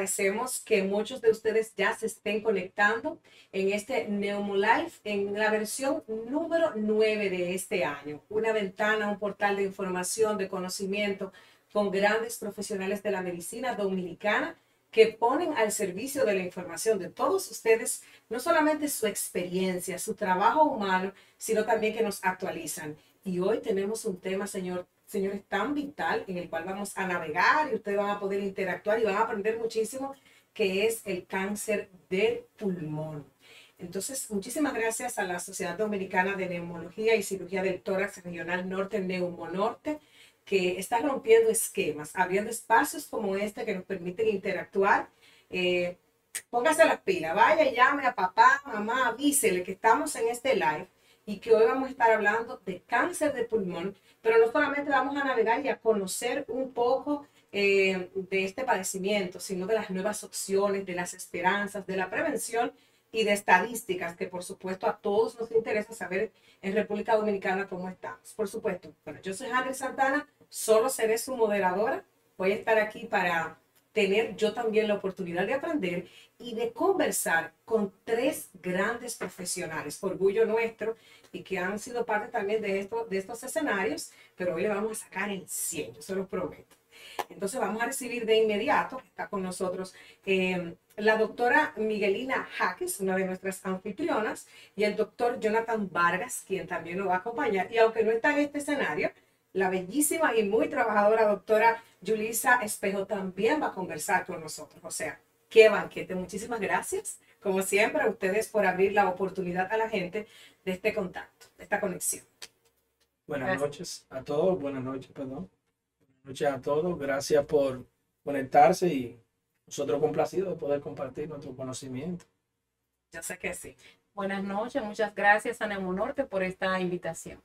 agradecemos que muchos de ustedes ya se estén conectando en este Neumolife en la versión número 9 de este año. Una ventana, un portal de información, de conocimiento con grandes profesionales de la medicina dominicana que ponen al servicio de la información de todos ustedes, no solamente su experiencia, su trabajo humano, sino también que nos actualizan. Y hoy tenemos un tema, señores, tan vital en el cual vamos a navegar y ustedes van a poder interactuar y van a aprender muchísimo, que es el cáncer del pulmón. Entonces, muchísimas gracias a la Sociedad Dominicana de Neumología y Cirugía del Tórax Regional Norte, Neumonorte, que está rompiendo esquemas, abriendo espacios como este que nos permiten interactuar. Póngase las pilas, vaya y llame a papá, mamá, avísele que estamos en este live y que hoy vamos a estar hablando de cáncer de pulmón, pero no solamente vamos a navegar y a conocer un poco de este padecimiento, sino de las nuevas opciones, de las esperanzas, de la prevención y de estadísticas, que por supuesto a todos nos interesa saber en República Dominicana cómo estamos. Por supuesto, bueno, yo soy Hanry Santana, solo seré su moderadora, voy a estar aquí para tener yo también la oportunidad de aprender y de conversar con tres grandes profesionales, orgullo nuestro, y que han sido parte también de estos escenarios, pero hoy le vamos a sacar el 100, yo se lo prometo. Entonces vamos a recibir de inmediato, que está con nosotros, la doctora Miguelina Jaques, una de nuestras anfitrionas, y el doctor Jonathan Vargas, quien también nos va a acompañar. Y aunque no está en este escenario, la bellísima y muy trabajadora doctora Yulisa Espejo también va a conversar con nosotros. O sea, qué banquete. Muchísimas gracias, como siempre, a ustedes por abrir la oportunidad a la gente de este contacto, de esta conexión. Buenas noches a todos, buenas noches, perdón. Buenas noches a todos, gracias por conectarse y nosotros complacidos de poder compartir nuestro conocimiento. Yo sé que sí. Buenas noches, muchas gracias a Neumonorte por esta invitación.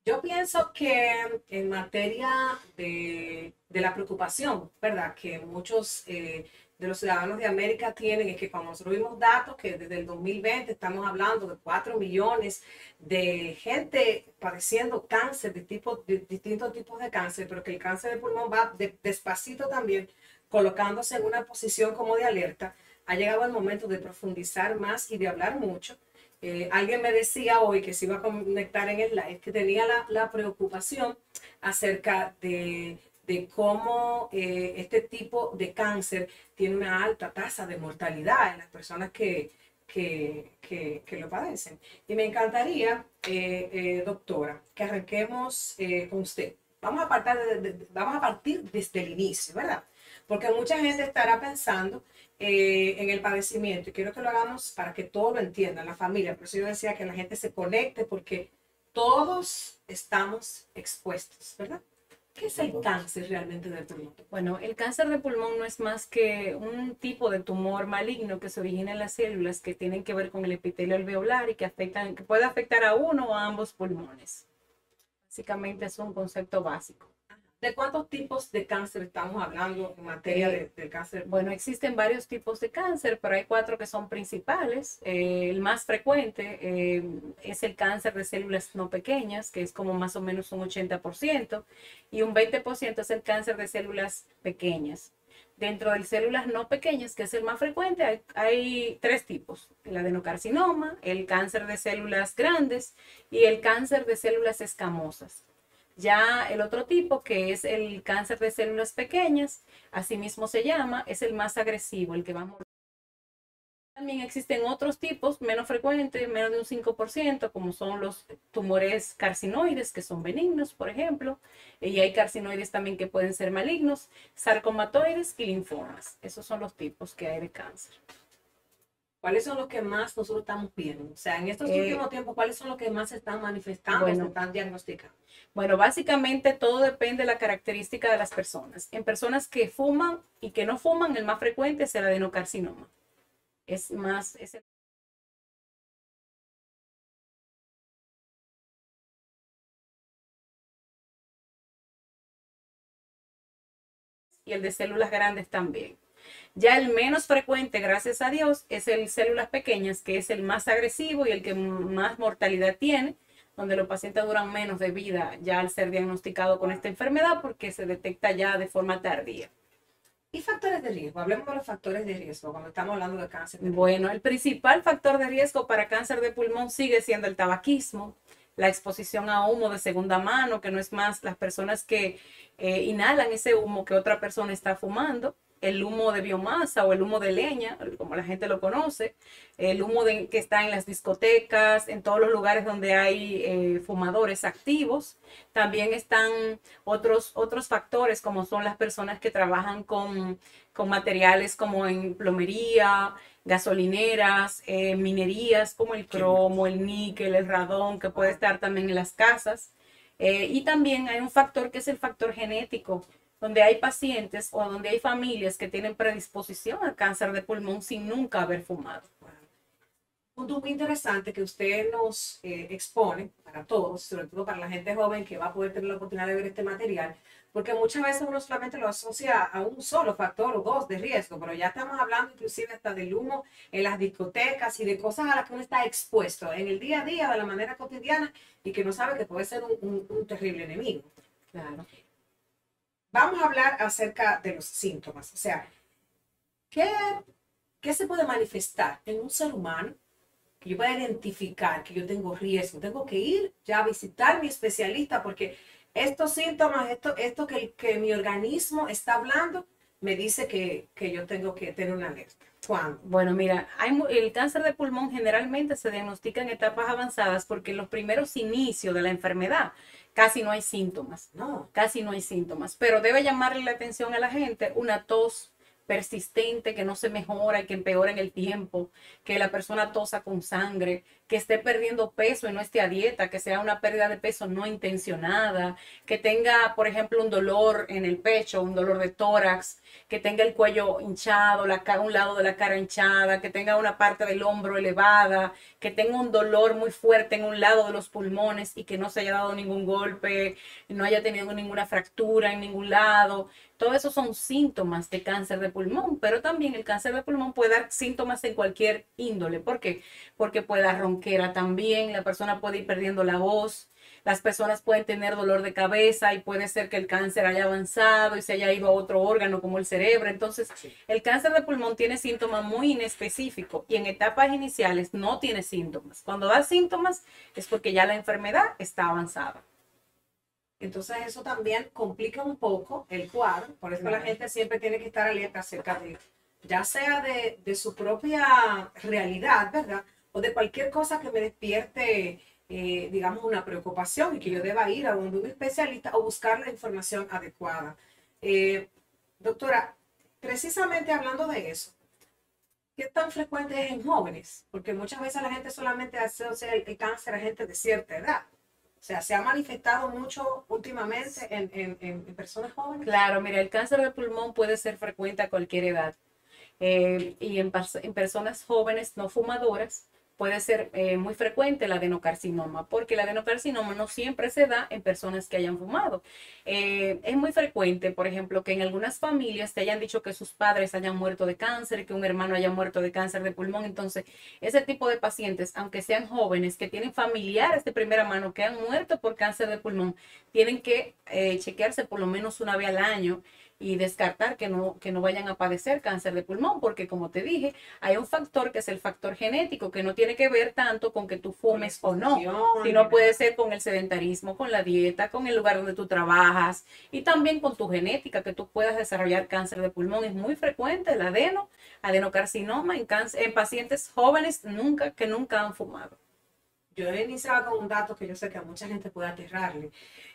Yo pienso que en materia de la preocupación, ¿verdad? Que muchos de los ciudadanos de América tienen, es que cuando nosotros vimos datos que desde el 2020 estamos hablando de 4 millones de gente padeciendo cáncer, de distintos tipos de cáncer, pero que el cáncer de pulmón va despacito también, colocándose en una posición como de alerta, ha llegado el momento de profundizar más y de hablar mucho. Alguien me decía hoy que se iba a conectar en el live, que tenía la preocupación acerca de cómo este tipo de cáncer tiene una alta tasa de mortalidad en las personas que lo padecen. Y me encantaría, doctora, que arranquemos con usted. Vamos a partir desde el inicio, ¿verdad? Porque mucha gente estará pensando en el padecimiento, y quiero que lo hagamos para que todos lo entiendan, la familia. Por eso yo decía que la gente se conecte, porque todos estamos expuestos, ¿verdad? ¿Qué es el cáncer realmente del pulmón? Bueno, el cáncer de pulmón no es más que un tipo de tumor maligno que se origina en las células que tienen que ver con el epitelio alveolar y que puede afectar a uno o a ambos pulmones. Básicamente es un concepto básico. ¿De cuántos tipos de cáncer estamos hablando en materia del cáncer? Bueno, existen varios tipos de cáncer, pero hay 4 que son principales. El más frecuente es el cáncer de células no pequeñas, que es como más o menos un 80%, y un 20% es el cáncer de células pequeñas. Dentro de células no pequeñas, que es el más frecuente, hay 3 tipos: el adenocarcinoma, el cáncer de células grandes y el cáncer de células escamosas. Ya el otro tipo, que es el cáncer de células pequeñas, asimismo se llama, es el más agresivo, el que va a morir. También existen otros tipos menos frecuentes, menos de un 5%, como son los tumores carcinoides, que son benignos, por ejemplo, y hay carcinoides también que pueden ser malignos, sarcomatoides y linfomas. Esos son los tipos que hay de cáncer. ¿Cuáles son los que más nosotros estamos viendo? O sea, en estos últimos tiempos, ¿cuáles son los que más se están manifestando, se están diagnosticando? Bueno, básicamente todo depende de la característica de las personas. En personas que fuman y que no fuman, el más frecuente es el adenocarcinoma. Es más... y el de células grandes también. Ya el menos frecuente, gracias a Dios, es el células pequeñas, que es el más agresivo y el que más mortalidad tiene, donde los pacientes duran menos de vida ya al ser diagnosticado con esta enfermedad porque se detecta ya de forma tardía. Y factores de riesgo, hablemos de los factores de riesgo cuando estamos hablando de cáncer de pulmón. Bueno, el principal factor de riesgo para cáncer de pulmón sigue siendo el tabaquismo, la exposición a humo de segunda mano, que no es más las personas que inhalan ese humo que otra persona está fumando, el humo de biomasa o el humo de leña, como la gente lo conoce, el humo que está en las discotecas, en todos los lugares donde hay fumadores activos. También están otros factores, como son las personas que trabajan con materiales como en plomería, gasolineras, minerías como el cromo, el níquel, el radón, que puede estar también en las casas. Y también hay un factor que es el factor genético, donde hay pacientes o donde hay familias que tienen predisposición al cáncer de pulmón sin nunca haber fumado. Punto muy interesante que usted nos expone para todos, sobre todo para la gente joven que va a poder tener la oportunidad de ver este material, porque muchas veces uno solamente lo asocia a un solo factor o dos de riesgo, pero ya estamos hablando inclusive hasta del humo en las discotecas y de cosas a las que uno está expuesto en el día a día, de la manera cotidiana, y que no sabe que puede ser un terrible enemigo. Claro. Vamos a hablar acerca de los síntomas, o sea, ¿qué se puede manifestar en un ser humano que yo pueda identificar que yo tengo riesgo? Tengo que ir ya a visitar a mi especialista porque estos síntomas, esto que mi organismo está hablando, me dice que yo tengo que tener una alerta. ¿Cuándo? Bueno, mira, el cáncer de pulmón generalmente se diagnostica en etapas avanzadas porque en los primeros inicios de la enfermedad casi no hay síntomas. No. Casi no hay síntomas, pero debe llamarle la atención a la gente una tos persistente que no se mejora y que empeora en el tiempo, que la persona tosa con sangre, que esté perdiendo peso y no esté a dieta, que sea una pérdida de peso no intencionada, que tenga, por ejemplo, un dolor en el pecho, un dolor de tórax, que tenga el cuello hinchado, un lado de la cara hinchada, que tenga una parte del hombro elevada, que tenga un dolor muy fuerte en un lado de los pulmones y que no se haya dado ningún golpe, no haya tenido ninguna fractura en ningún lado. Todo eso son síntomas de cáncer de pulmón, pero también el cáncer de pulmón puede dar síntomas en cualquier índole. ¿Por qué? Porque puede dar ronquera también, la persona puede ir perdiendo la voz, las personas pueden tener dolor de cabeza y puede ser que el cáncer haya avanzado y se haya ido a otro órgano como el cerebro. Entonces, el cáncer de pulmón tiene síntomas muy inespecíficos y en etapas iniciales no tiene síntomas. Cuando da síntomas es porque ya la enfermedad está avanzada. Entonces eso también complica un poco el cuadro, por eso la gente siempre tiene que estar alerta acerca de, ya sea de su propia realidad, ¿verdad? O de cualquier cosa que me despierte, digamos, una preocupación y que yo deba ir a un especialista o buscar la información adecuada. Doctora, precisamente hablando de eso, ¿qué tan frecuente es en jóvenes? Porque muchas veces la gente solamente asocia el cáncer a gente de cierta edad. O sea, se ha manifestado mucho últimamente en personas jóvenes. Claro, mira, el cáncer de pulmón puede ser frecuente a cualquier edad. Y en personas jóvenes no fumadoras puede ser muy frecuente el adenocarcinoma, porque el adenocarcinoma no siempre se da en personas que hayan fumado. Es muy frecuente, por ejemplo, que en algunas familias te hayan dicho que sus padres hayan muerto de cáncer, que un hermano haya muerto de cáncer de pulmón. Entonces, ese tipo de pacientes, aunque sean jóvenes, que tienen familiares de primera mano que han muerto por cáncer de pulmón, tienen que chequearse por lo menos una vez al año y descartar que no vayan a padecer cáncer de pulmón, porque como te dije, hay un factor que es el factor genético, que no tiene que ver tanto con que tú fumes o no, sino puede ser con el sedentarismo, con la dieta, con el lugar donde tú trabajas y también con tu genética, que tú puedas desarrollar cáncer de pulmón. Es muy frecuente el adenocarcinoma en pacientes jóvenes que nunca han fumado. Yo he iniciado con un dato que yo sé que a mucha gente puede aterrarle,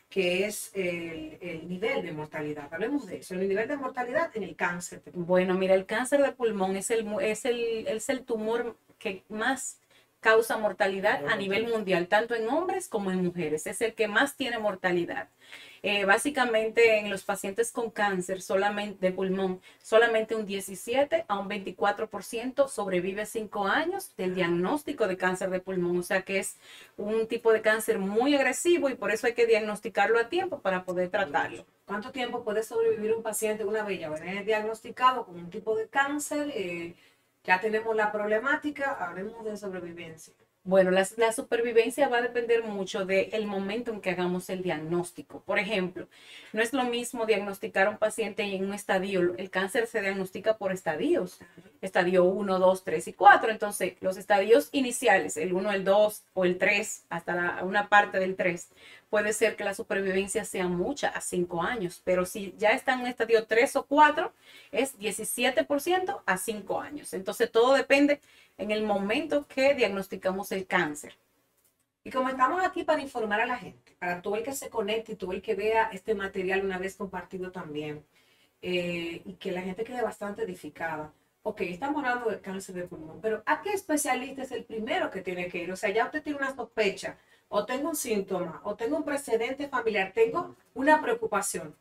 que es el nivel de mortalidad. Hablemos de eso, el nivel de mortalidad en el cáncer de pulmón. Bueno, mira, el cáncer de pulmón es el tumor que más causa mortalidad a nivel mundial, tanto en hombres como en mujeres. Es el que más tiene mortalidad. Básicamente en los pacientes con cáncer solamente de pulmón, solamente un 17 a un 24% sobrevive 5 años del diagnóstico de cáncer de pulmón. O sea que es un tipo de cáncer muy agresivo y por eso hay que diagnosticarlo a tiempo para poder tratarlo. ¿Cuánto tiempo puede sobrevivir un paciente una vez ya diagnosticado con un tipo de cáncer? Ya tenemos la problemática, hablemos de sobrevivencia. Bueno, la supervivencia va a depender mucho del momento en que hagamos el diagnóstico. Por ejemplo, no es lo mismo diagnosticar a un paciente en un estadio. El cáncer se diagnostica por estadios. Estadio 1, 2, 3 y 4. Entonces, los estadios iniciales, el 1, el 2 o el 3, hasta una parte del 3, puede ser que la supervivencia sea mucha, a 5 años. Pero si ya está en un estadio 3 o 4, es 17% a 5 años. Entonces, todo depende en el momento que diagnosticamos el cáncer. Y como estamos aquí para informar a la gente, para todo el que se conecte y todo el que vea este material una vez compartido también, y que la gente quede bastante edificada. Ok, estamos hablando del cáncer de pulmón, pero ¿a qué especialista es el primero que tiene que ir? O sea, ya usted tiene una sospecha, o tengo un síntoma, o tengo un precedente familiar, tengo una preocupación.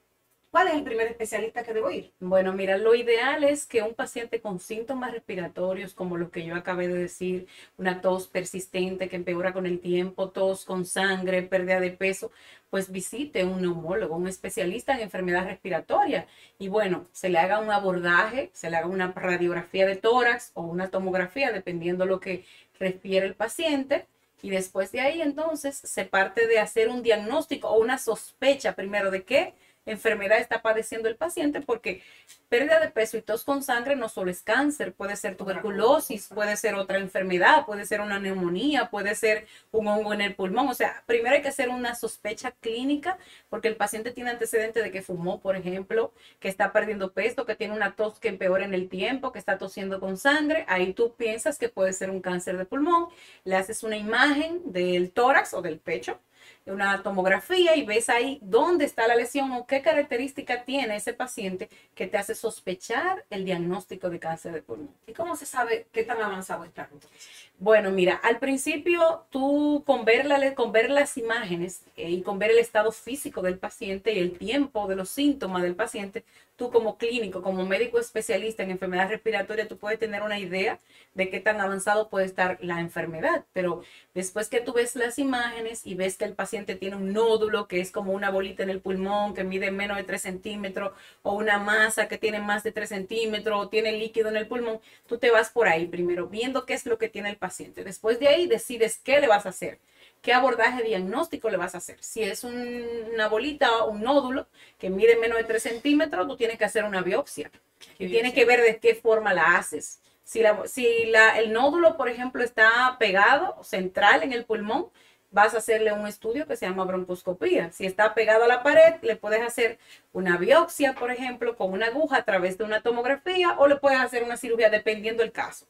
¿Cuál es el primer especialista que debo ir? Bueno, mira, lo ideal es que un paciente con síntomas respiratorios, como los que yo acabé de decir, una tos persistente que empeora con el tiempo, tos con sangre, pérdida de peso, pues visite un neumólogo, un especialista en enfermedad respiratoria. Y bueno, se le haga un abordaje, se le haga una radiografía de tórax o una tomografía, dependiendo lo que refiere el paciente. Y después de ahí, entonces, se parte de hacer un diagnóstico o una sospecha primero de qué enfermedad está padeciendo el paciente, porque pérdida de peso y tos con sangre no solo es cáncer, puede ser tuberculosis, puede ser otra enfermedad, puede ser una neumonía, puede ser un hongo en el pulmón. O sea, primero hay que hacer una sospecha clínica, porque el paciente tiene antecedentes de que fumó, por ejemplo, que está perdiendo peso, que tiene una tos que empeora en el tiempo, que está tosiendo con sangre. Ahí tú piensas que puede ser un cáncer de pulmón, le haces una imagen del tórax o del pecho, una tomografía, y ves ahí dónde está la lesión o qué característica tiene ese paciente que te hace sospechar el diagnóstico de cáncer de pulmón. ¿Y cómo se sabe qué tan avanzado está entonces? Bueno, mira, al principio tú con ver las imágenes y con ver el estado físico del paciente y el tiempo de los síntomas del paciente, tú como clínico, como médico especialista en enfermedad respiratoria, tú puedes tener una idea de qué tan avanzado puede estar la enfermedad. Pero después que tú ves las imágenes y ves que el paciente tiene un nódulo que es como una bolita en el pulmón que mide menos de 3 centímetros, o una masa que tiene más de 3 centímetros, o tiene líquido en el pulmón, tú te vas por ahí primero viendo qué es lo que tiene el paciente. Después de ahí decides qué le vas a hacer, qué abordaje diagnóstico le vas a hacer. Si es una bolita o un nódulo que mide menos de 3 centímetros, tú tienes que hacer una biopsia y tienes que ver de qué forma la haces. Si el nódulo, por ejemplo, está pegado central en el pulmón, vas a hacerle un estudio que se llama broncoscopía. Si está pegado a la pared, le puedes hacer una biopsia, por ejemplo, con una aguja a través de una tomografía, o le puedes hacer una cirugía dependiendo del caso.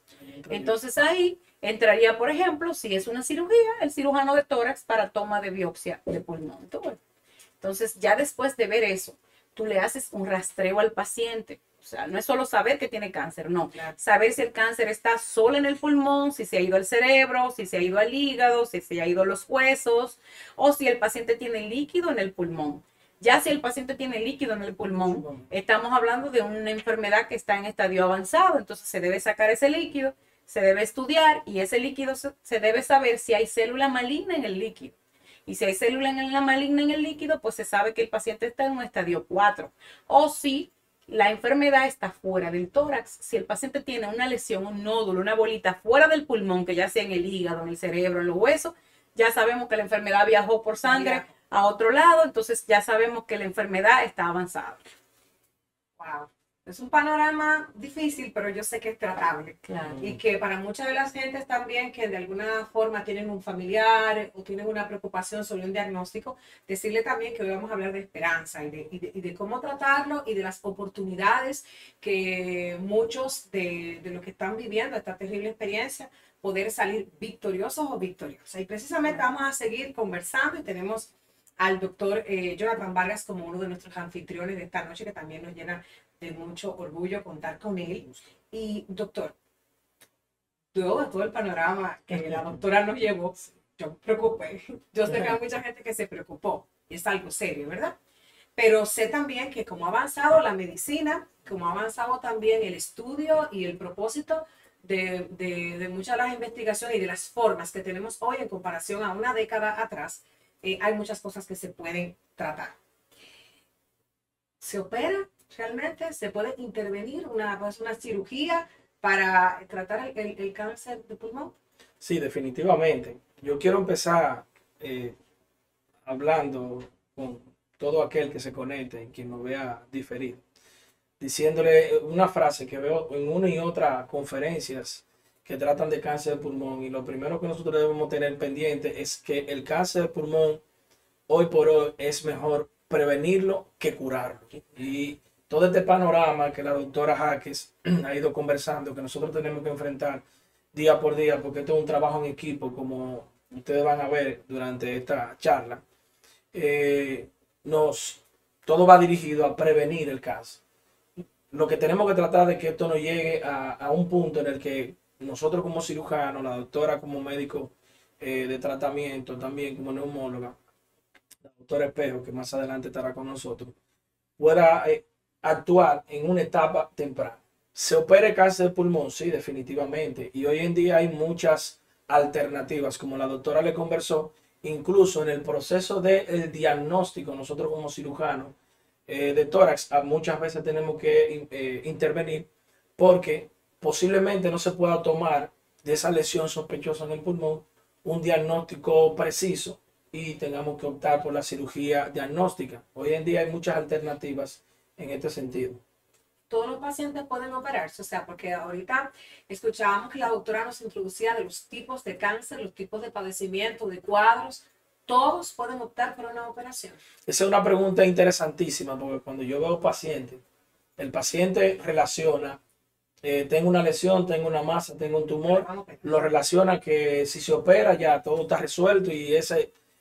Entonces ahí entraría, por ejemplo, si es una cirugía, el cirujano de tórax para toma de biopsia de pulmón. Entonces, ya después de ver eso, tú le haces un rastreo al paciente. O sea, no es solo saber que tiene cáncer, no. Claro. Saber si el cáncer está solo en el pulmón, si se ha ido al cerebro, si se ha ido al hígado, si se ha ido a los huesos, o si el paciente tiene líquido en el pulmón. Ya si el paciente tiene líquido en el pulmón, estamos hablando de una enfermedad que está en estadio avanzado, entonces se debe sacar ese líquido, se debe estudiar, y ese líquido se debe saber si hay célula maligna en el líquido. Y si hay célula maligna en el líquido, pues se sabe que el paciente está en un estadio 4. O si la enfermedad está fuera del tórax, si el paciente tiene una lesión, un nódulo, una bolita fuera del pulmón, que ya sea en el hígado, en el cerebro, en los huesos, ya sabemos que la enfermedad viajó por sangre a otro lado, entonces ya sabemos que la enfermedad está avanzada. Wow. Es un panorama difícil, pero yo sé que es tratable. Claro. Y que para muchas de las gentes también que de alguna forma tienen un familiar o tienen una preocupación sobre un diagnóstico, decirle también que hoy vamos a hablar de esperanza y de cómo tratarlo y de las oportunidades que muchos de los que están viviendo esta terrible experiencia, poder salir victoriosos o victoriosas. Y precisamente vamos a seguir conversando, y tenemos al doctor Jonathan Vargas como uno de nuestros anfitriones de esta noche, que también nos llena de mucho orgullo contar con él. Y doctor, luego de todo el panorama que la doctora nos llevó, yo me preocupé. Yo sé que hay mucha gente que se preocupó, y es algo serio, ¿verdad? Pero sé también que como ha avanzado la medicina, como ha avanzado también el estudio y el propósito de muchas de las investigaciones y de las formas que tenemos hoy en comparación a una década atrás, hay muchas cosas que se pueden tratar. ¿Se opera realmente? ¿Se puede intervenir una cirugía para tratar el cáncer de pulmón? Sí, definitivamente. Yo quiero empezar hablando con todo aquel que se conecte y quien nos vea diferido, diciéndole una frase que veo en una y otra conferencias que tratan de cáncer de pulmón. Y lo primero que nosotros debemos tener pendiente es que el cáncer de pulmón hoy por hoy es mejor prevenirlo que curarlo. Y todo este panorama que la doctora Jaques ha ido conversando, que nosotros tenemos que enfrentar día por día, porque esto es un trabajo en equipo, como ustedes van a ver durante esta charla, eh, nos, todo va dirigido a prevenir el cáncer. Lo que tenemos que tratar de que esto no llegue a un punto en el que nosotros como cirujanos, la doctora como médico de tratamiento, también como neumóloga, la doctora Espejo, que más adelante estará con nosotros, pueda actuar en una etapa temprana. ¿Se opera cáncer de pulmón? Sí, definitivamente. Y hoy en día hay muchas alternativas, como la doctora le conversó, incluso en el proceso del diagnóstico, nosotros como cirujanos de tórax, muchas veces tenemos que intervenir porque posiblemente no se pueda tomar de esa lesión sospechosa en el pulmón un diagnóstico preciso y tengamos que optar por la cirugía diagnóstica. Hoy en día hay muchas alternativas en este sentido. Todos los pacientes pueden operarse, o sea, porque ahorita escuchábamos que la doctora nos introducía de los tipos de cáncer, los tipos de padecimiento, de cuadros, todos pueden optar por una operación. Esa es una pregunta interesantísima, porque cuando yo veo pacientes, el paciente relaciona, tengo una lesión, tengo una masa, tengo un tumor, lo relaciona que si se opera ya todo está resuelto y esa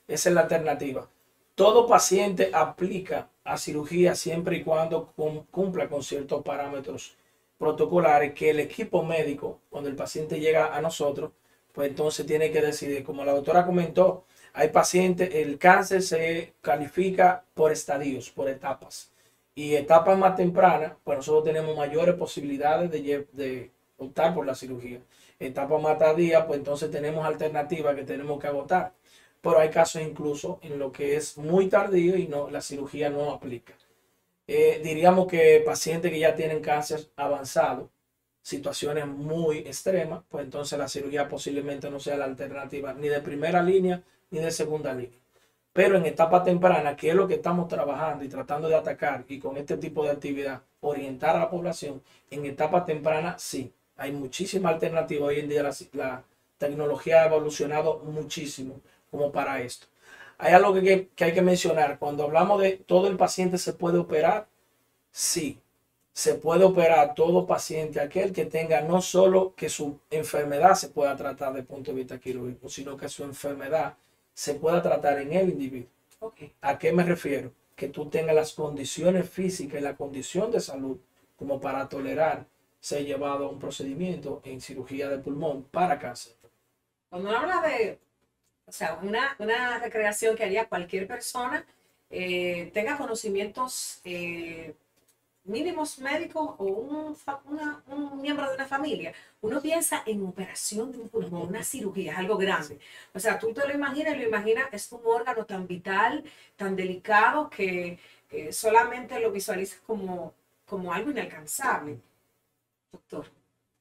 es la alternativa. Todo paciente aplica a cirugía siempre y cuando cumpla con ciertos parámetros protocolares que el equipo médico, cuando el paciente llega a nosotros, pues entonces tiene que decidir. Como la doctora comentó, hay pacientes, el cáncer se califica por estadios, por etapas. Y etapas más tempranas, pues nosotros tenemos mayores posibilidades de optar por la cirugía. Etapas más tardías, pues entonces tenemos alternativas que tenemos que agotar. Pero hay casos incluso en lo que es muy tardío y no, la cirugía no aplica. Diríamos que pacientes que ya tienen cáncer avanzado, situaciones muy extremas, pues entonces la cirugía posiblemente no sea la alternativa ni de primera línea ni de segunda línea. Pero en etapa temprana, que es lo que estamos trabajando y tratando de atacar y con este tipo de actividad, orientar a la población, en etapa temprana sí, hay muchísimas alternativas. Hoy en día la tecnología ha evolucionado muchísimo como para esto. Hay algo que hay que mencionar. Cuando hablamos de todo el paciente se puede operar, sí, se puede operar todo paciente, aquel que tenga no solo que su enfermedad se pueda tratar desde el punto de vista quirúrgico, sino que su enfermedad se pueda tratar en el individuo. Okay. ¿A qué me refiero? Que tú tengas las condiciones físicas y la condición de salud como para tolerar ser llevado a un procedimiento en cirugía de pulmón para cáncer. Cuando uno habla de, o sea, una recreación que haría cualquier persona, tenga conocimientos mínimos médicos o un miembro de una familia, uno piensa en operación de un pulmón, una cirugía, es algo grande. O sea, tú te lo imaginas, es un órgano tan vital, tan delicado que solamente lo visualizas como algo inalcanzable. Doctor,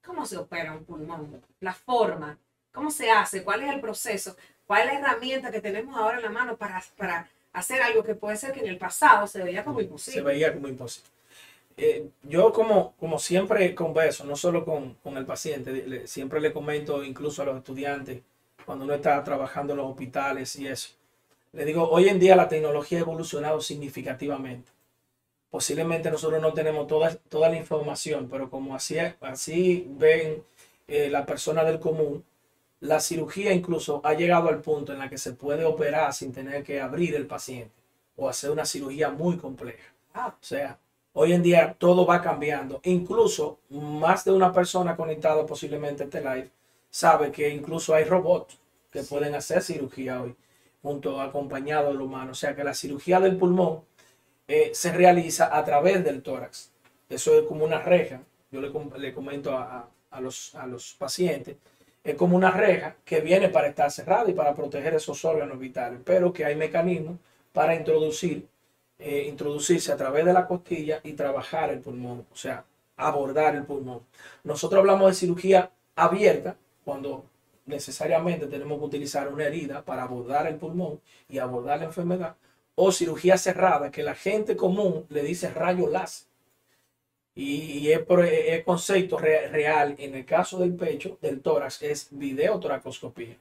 ¿cómo se opera un pulmón? La forma, ¿cómo se hace? ¿Cuál es el proceso? ¿Cuál es la herramienta que tenemos ahora en la mano para hacer algo que puede ser que en el pasado se veía como imposible? Se veía como imposible. Yo como siempre converso, no solo con el paciente, siempre le comento incluso a los estudiantes cuando uno está trabajando en los hospitales y eso. Le digo, hoy en día la tecnología ha evolucionado significativamente. Posiblemente nosotros no tenemos toda la información, pero como así ven las personas del común, la cirugía incluso ha llegado al punto en la que se puede operar sin tener que abrir el paciente o hacer una cirugía muy compleja. O sea, hoy en día todo va cambiando. Incluso más de una persona conectada posiblemente a este live sabe que incluso hay robots que pueden hacer cirugía hoy, acompañado del humano. O sea que la cirugía del pulmón se realiza a través del tórax. Eso es como una reja. Yo le comento a los pacientes. Es como una reja que viene para estar cerrada y para proteger esos órganos vitales, pero que hay mecanismos para introducirse a través de la costilla y trabajar el pulmón, o sea, abordar el pulmón. Nosotros hablamos de cirugía abierta cuando necesariamente tenemos que utilizar una herida para abordar el pulmón y abordar la enfermedad, o cirugía cerrada, que la gente común le dice rayo láser. Y el concepto real en el caso del pecho, del tórax, es videotoracoscopía.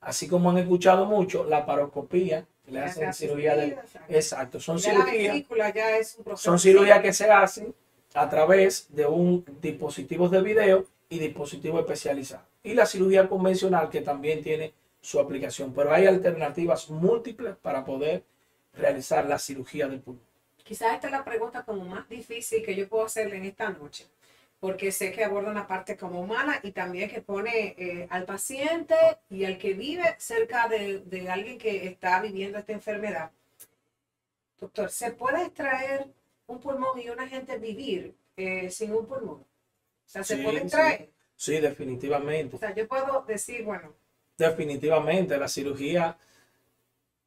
Así como han escuchado mucho, la paroscopía, le hacen cirugía del... Exacto, son cirugías que se hacen a través de un dispositivo de video y dispositivo especializado. Y la cirugía convencional, que también tiene su aplicación, pero hay alternativas múltiples para poder realizar la cirugía del pulmón. Quizás esta es la pregunta como más difícil que yo puedo hacerle en esta noche, porque sé que aborda una parte como humana y también que pone al paciente y al que vive cerca de alguien que está viviendo esta enfermedad. Doctor, ¿se puede extraer un pulmón y una gente vivir sin un pulmón? O sea, ¿se puede extraer? Sí, definitivamente. O sea, yo puedo decir, bueno. Definitivamente, la cirugía...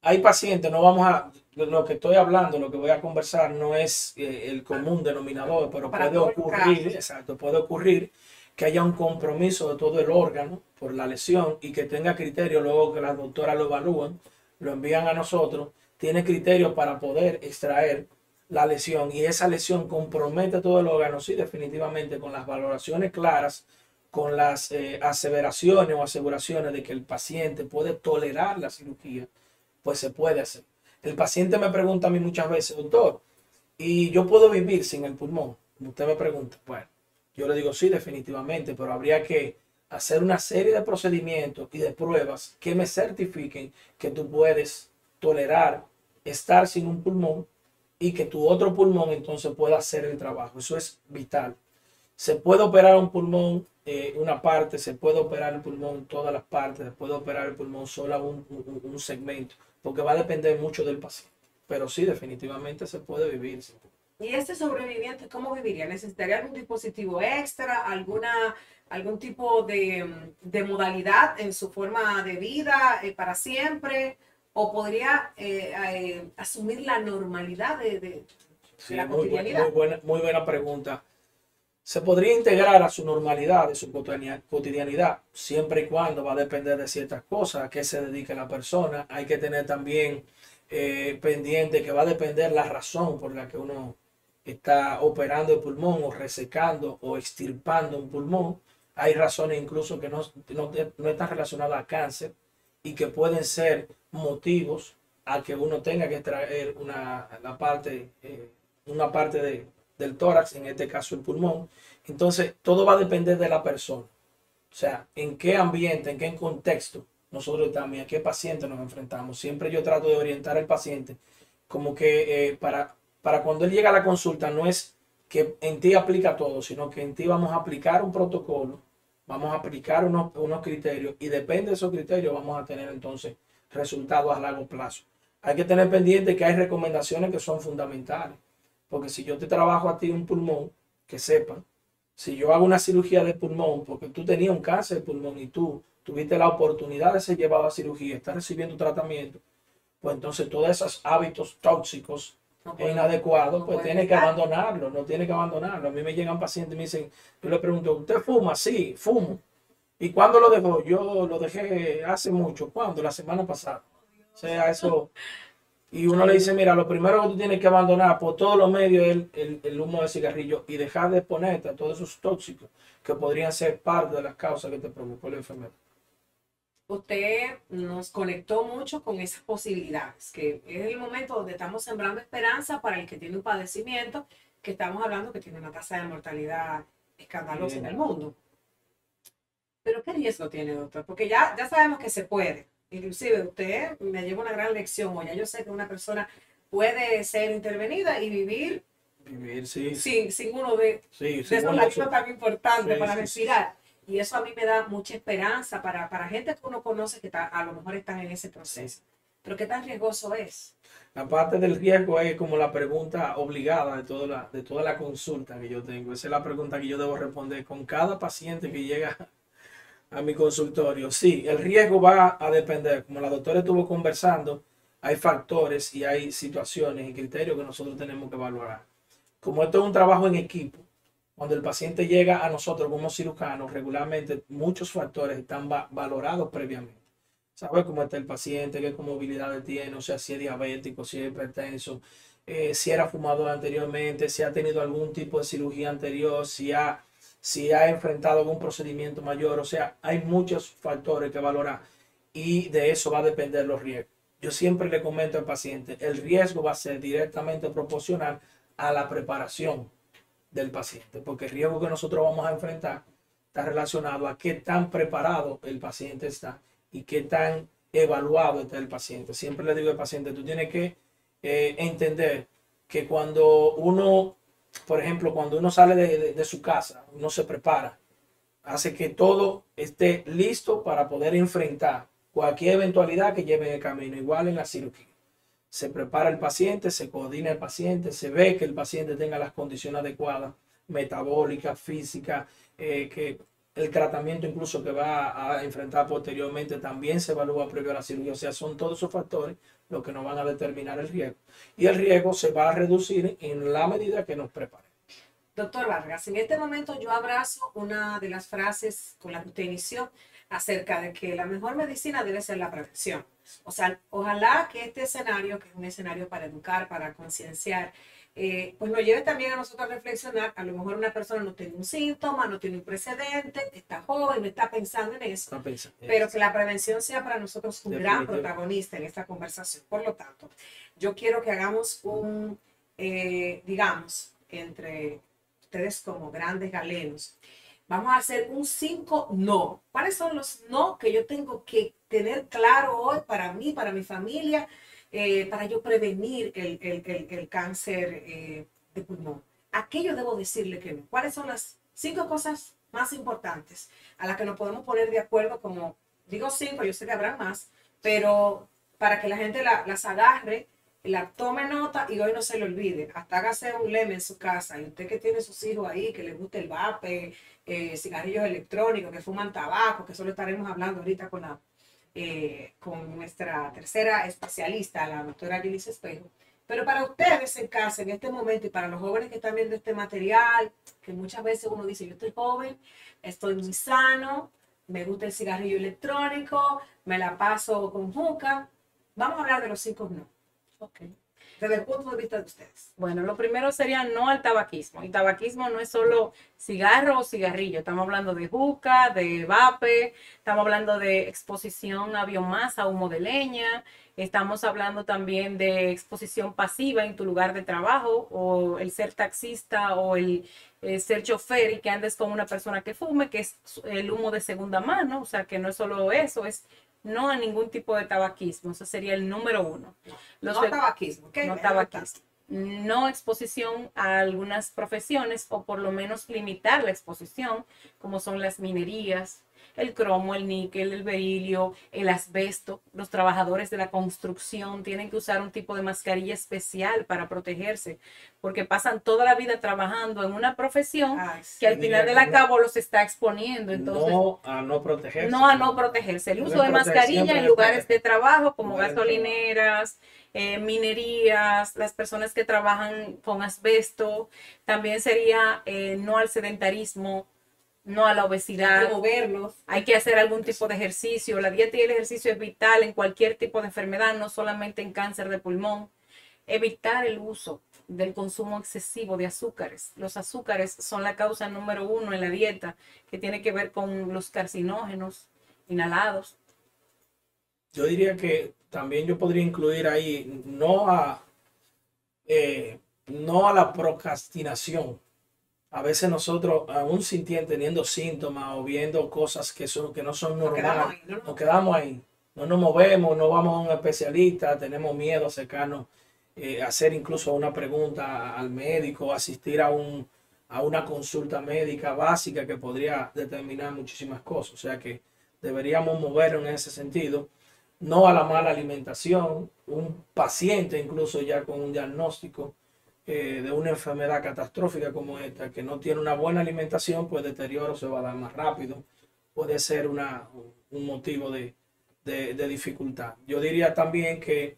Hay pacientes, no vamos a... Lo que estoy hablando, lo que voy a conversar no es el común denominador, pero puede ocurrir, exacto, puede ocurrir que haya un compromiso de todo el órgano por la lesión y que tenga criterio luego que las doctoras lo evalúan, lo envían a nosotros, tiene criterio para poder extraer la lesión y esa lesión compromete todo el órgano, sí, definitivamente con las valoraciones claras, con las aseveraciones o aseguraciones de que el paciente puede tolerar la cirugía, pues se puede hacer. El paciente me pregunta a mí muchas veces, doctor, ¿y yo puedo vivir sin el pulmón? Usted me pregunta, bueno, yo le digo sí, definitivamente, pero habría que hacer una serie de procedimientos y de pruebas que me certifiquen que tú puedes tolerar estar sin un pulmón y que tu otro pulmón entonces pueda hacer el trabajo. Eso es vital. Se puede operar un pulmón, una parte, se puede operar el pulmón todas las partes, se puede operar el pulmón solo un segmento, porque va a depender mucho del paciente. Pero sí, definitivamente se puede vivir. ¿Y este sobreviviente cómo viviría? ¿Necesitaría algún dispositivo extra, algún tipo de modalidad en su forma de vida para siempre? ¿O podría asumir la normalidad de la cotidianidad? Muy buena pregunta. Se podría integrar a su normalidad, de su cotidianidad, siempre y cuando va a depender de ciertas cosas, a qué se dedique la persona. Hay que tener también pendiente que va a depender la razón por la que uno está operando el pulmón o resecando o extirpando un pulmón. Hay razones incluso que no están relacionadas a cáncer y que pueden ser motivos a que uno tenga que extraer una parte del tórax, en este caso el pulmón. Entonces, todo va a depender de la persona. O sea, en qué ambiente, en qué contexto nosotros estamos y a qué paciente nos enfrentamos. Siempre yo trato de orientar al paciente como que para cuando él llega a la consulta no es que en ti aplica todo, sino que en ti vamos a aplicar un protocolo, vamos a aplicar unos criterios y depende de esos criterios vamos a tener entonces resultados a largo plazo. Hay que tener pendiente que hay recomendaciones que son fundamentales. Porque si yo te trabajo a ti un pulmón, que sepa, si yo hago una cirugía de pulmón, porque tú tenías un cáncer de pulmón y tú tuviste la oportunidad de ser llevado a cirugía, estás recibiendo tratamiento, pues entonces todos esos hábitos tóxicos o inadecuados, pues tienes que abandonarlo, no tienes que abandonarlo. A mí me llegan pacientes y me dicen, yo le pregunto, ¿usted fuma? Sí, fumo. ¿Y cuándo lo dejó? Yo lo dejé hace mucho. ¿Cuándo? La semana pasada. O sea, eso... Y uno le dice, mira, lo primero que tú tienes que abandonar por todos los medios es el humo de cigarrillo y dejar de exponerte a todos esos tóxicos que podrían ser parte de las causas que te provocó la enfermedad. Usted nos conectó mucho con esas posibilidades, que es el momento donde estamos sembrando esperanza para el que tiene un padecimiento, que estamos hablando que tiene una tasa de mortalidad escandalosa en el mundo. Pero ¿qué riesgo tiene, doctor? Porque ya sabemos que se puede. Inclusive usted me lleva una gran lección, o ya yo sé que una persona puede ser intervenida y vivir sí. sin uno de esos latidos tan importantes para respirar. Y eso a mí me da mucha esperanza para gente que uno conoce que a lo mejor están en ese proceso. Pero ¿qué tan riesgoso es? La parte del riesgo es como la pregunta obligada de toda la consulta que yo tengo. Esa es la pregunta que yo debo responder con cada paciente que llega a mi consultorio. Sí, el riesgo va a depender, como la doctora estuvo conversando, hay factores y hay situaciones y criterios que nosotros tenemos que evaluar. Como esto es un trabajo en equipo, Cuando el paciente llega a nosotros como cirujanos, regularmente muchos factores están valorados previamente. Saber cómo está el paciente, qué comorbilidades tiene, o sea, si es diabético, si es hipertenso, si era fumador anteriormente, si ha tenido algún tipo de cirugía anterior, si ha enfrentado algún procedimiento mayor. O sea, hay muchos factores que valorar y de eso va a depender los riesgos. Yo siempre le comento al paciente, el riesgo va a ser directamente proporcional a la preparación del paciente, porque el riesgo que nosotros vamos a enfrentar está relacionado a qué tan preparado el paciente está y qué tan evaluado está el paciente. Siempre le digo al paciente, tú tienes que entender que cuando uno, por ejemplo, cuando uno sale de su casa, uno se prepara, hace que todo esté listo para poder enfrentar cualquier eventualidad que lleve en el camino, igual en la cirugía. Se prepara el paciente, se coordina el paciente, se ve que el paciente tenga las condiciones adecuadas, metabólicas, físicas, que el tratamiento incluso que va a enfrentar posteriormente también se evalúa previo a la cirugía. O sea, son todos esos factores los que nos van a determinar el riesgo. Y el riesgo se va a reducir en la medida que nos preparemos. Doctor Vargas, en este momento yo abrazo una de las frases con la que usted inició acerca de que la mejor medicina debe ser la prevención. O sea, ojalá que este escenario, que es un escenario para educar, para concienciar, pues nos lleve también a nosotros a reflexionar. A lo mejor una persona no tiene un síntoma, no tiene un precedente, está joven, no está pensando en eso, pero que la prevención sea para nosotros un gran protagonista en esta conversación. Por lo tanto, yo quiero que hagamos un, digamos, entre ustedes como grandes galenos, vamos a hacer un 5 no. ¿Cuáles son los no que yo tengo que tener claro hoy para mí, para mi familia, para yo prevenir el cáncer de pulmón? ¿A qué yo debo decirle que no? ¿Cuáles son las 5 cosas más importantes a las que nos podemos poner de acuerdo? Como digo 5, yo sé que habrá más, pero para que la gente las agarre, la tome nota y hoy no se le olvide. Hasta hágase un lema en su casa. Y usted que tiene sus hijos ahí, que les guste el vape, cigarrillos electrónicos, que fuman tabaco, que eso lo estaremos hablando ahorita con nuestra tercera especialista, la doctora Gilis Espejo. Pero para ustedes en casa, en este momento, y para los jóvenes que están viendo este material, que muchas veces uno dice, yo estoy joven, estoy muy sano, me gusta el cigarrillo electrónico, me la paso con juca. Vamos a hablar de los 5 no. Okay. Desde el punto de vista de ustedes. Bueno, lo primero sería no al tabaquismo. Y tabaquismo no es solo cigarro o cigarrillo. Estamos hablando de juca, de vape, estamos hablando de exposición a biomasa, humo de leña. Estamos hablando también de exposición pasiva en tu lugar de trabajo, o el ser taxista, o el ser chofer y que andes con una persona que fume, que es el humo de segunda mano. O sea, que no es solo eso, es no a ningún tipo de tabaquismo. Eso sería el número 1. No tabaquismo. ¿Okay? No tabaquismo. No exposición a algunas profesiones, o por lo menos limitar la exposición, como son las minerías, el cromo, el níquel, el berilio, el asbesto. Los trabajadores de la construcción tienen que usar un tipo de mascarilla especial para protegerse, porque pasan toda la vida trabajando en una profesión que al final del cabo los está exponiendo. Entonces, no a no protegerse. No a no protegerse. El uso de mascarilla en lugares de trabajo como gasolineras, minerías, las personas que trabajan con asbesto. También sería no al sedentarismo, no a la obesidad. Hay que moverlos. Hay que hacer algún tipo de ejercicio. La dieta y el ejercicio es vital en cualquier tipo de enfermedad, no solamente en cáncer de pulmón. Evitar el uso del consumo excesivo de azúcares. Los azúcares son la causa número 1 en la dieta, que tiene que ver con los carcinógenos inhalados. Yo diría que también yo podría incluir ahí no a la procrastinación. A veces nosotros, aún teniendo síntomas o viendo cosas que no son normales, nos quedamos ahí. No nos movemos, no vamos a un especialista, tenemos miedo a acercarnos, hacer incluso una pregunta al médico, asistir a una consulta médica básica que podría determinar muchísimas cosas. O sea que deberíamos movernos en ese sentido. No a la mala alimentación. Un paciente incluso ya con un diagnóstico de una enfermedad catastrófica como esta, que no tiene una buena alimentación, pues deterioro se va a dar más rápido. Puede ser un motivo de dificultad. Yo diría también que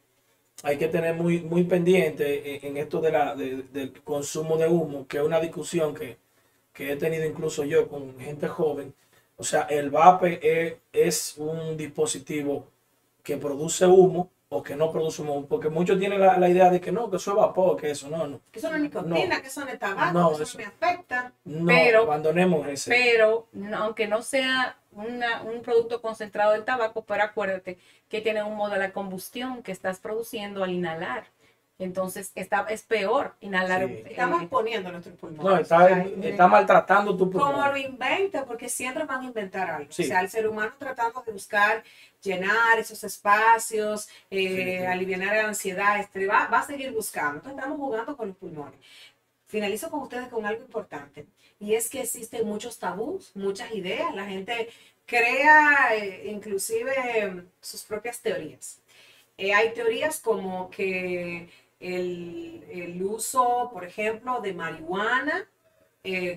hay que tener muy pendiente en esto del consumo de humo, que es una discusión que que he tenido incluso yo con gente joven, o sea, el vape es un dispositivo que produce humo o que no produce humo, porque muchos tienen la idea de que no, que eso es vapor, que eso no. Que eso no es nicotina, No. que eso no es tabaco, No, que eso no me afecta. No, Pero- abandonemos ese. Pero aunque no sea un producto concentrado del tabaco, pero acuérdate que tiene un modo de la combustión que estás produciendo al inhalar. Entonces es peor inhalar. Sí. Estamos exponiendo nuestros pulmones. No, está maltratando tu Como pulmón. lo inventa, porque siempre van a inventar algo. Sí. O sea, el ser humano tratando de buscar llenar esos espacios, aliviar la ansiedad, va a seguir buscando. Entonces estamos jugando con los pulmones. Finalizo con ustedes con algo importante, y es que existen muchos tabús, muchas ideas. La gente crea inclusive sus propias teorías. Hay teorías como que el uso, por ejemplo, de marihuana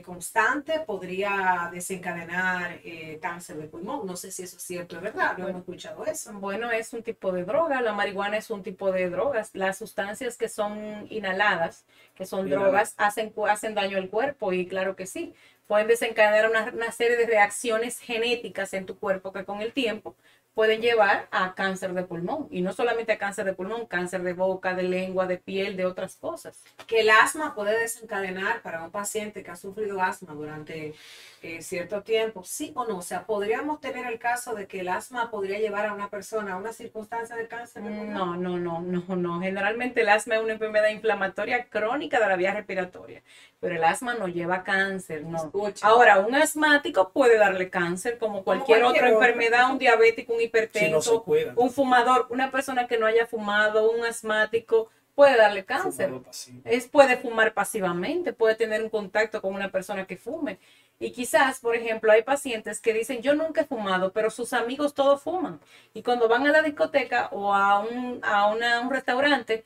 constante podría desencadenar cáncer de pulmón. No sé si eso es cierto, es verdad, no hemos escuchado eso. Bueno, es un tipo de droga, la marihuana es un tipo de drogas. Las sustancias que son inhaladas, que son drogas, hacen daño al cuerpo, y claro que sí, pueden desencadenar una serie de reacciones genéticas en tu cuerpo que con el tiempo pueden llevar a cáncer de pulmón, y no solamente a cáncer de pulmón, cáncer de boca, de lengua, de piel, de otras cosas. Que el asma puede desencadenar para un paciente que ha sufrido asma durante cierto tiempo, sí o no. O sea, podríamos tener el caso de que el asma podría llevar a una persona a una circunstancia de cáncer de pulmón. No. Generalmente el asma es una enfermedad inflamatoria crónica de la vía respiratoria, pero el asma no lleva cáncer, no. Escucha. Ahora, un asmático puede darle cáncer como cualquier otra enfermedad, un diabético, un Si no se hipertenso, cuida. un fumador, una persona que no haya fumado, un asmático, puede darle cáncer. Fumador pasivo. Puede fumar pasivamente, puede tener un contacto con una persona que fume. Y quizás, por ejemplo, hay pacientes que dicen, yo nunca he fumado, pero sus amigos todos fuman. Y cuando van a la discoteca o a un restaurante,